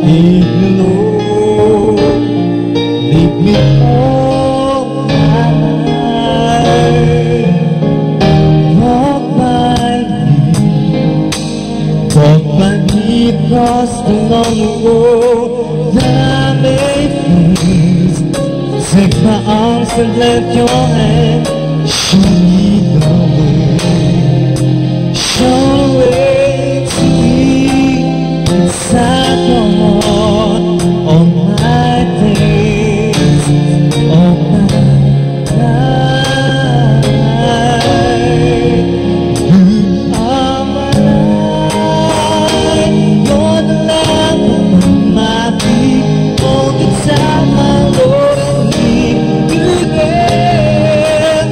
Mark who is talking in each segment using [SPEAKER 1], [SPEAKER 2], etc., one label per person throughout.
[SPEAKER 1] Even though leave me all my life, walk by me across the long road that I may face. Take my arms and let your hand show me the way. Show the way to be inside your heart all my days, all my life. You are my life, you're the lamp upon my feet, all the time my Lord and need you there.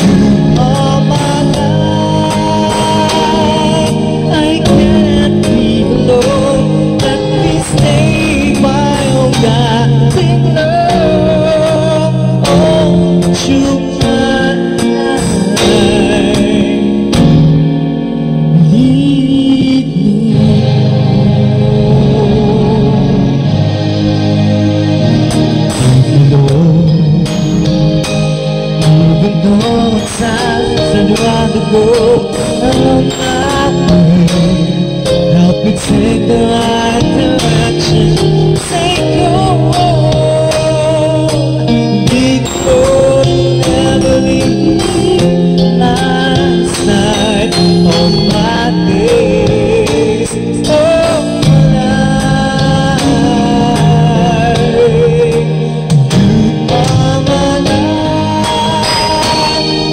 [SPEAKER 1] You are my life, I can't be alone. Let me stay by your guiding love. Oh, you my life, lead me even though at times I'd rather go along my way. Help me take the right direction, take your road. Be good, never leave last night on my days, all my life. You are my life,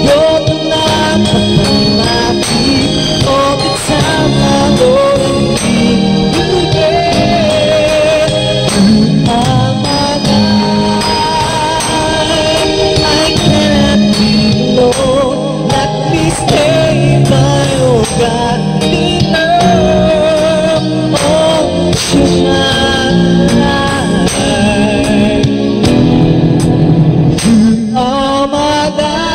[SPEAKER 1] you're the lamp upon my feet, all the time my Lord and need you there. You are my life, I can't be alone. Let me stay by your guiding love. Oh, you're my life, you are my life,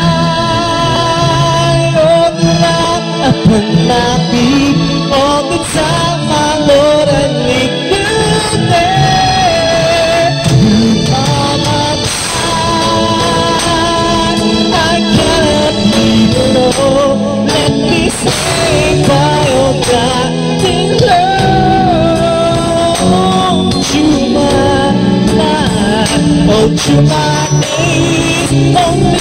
[SPEAKER 1] you're the lamp upon my feet, all the time my Lord I need you there. You are my life, I cannot be alone. Let me stay by your guiding love. You my life, oh you my days, only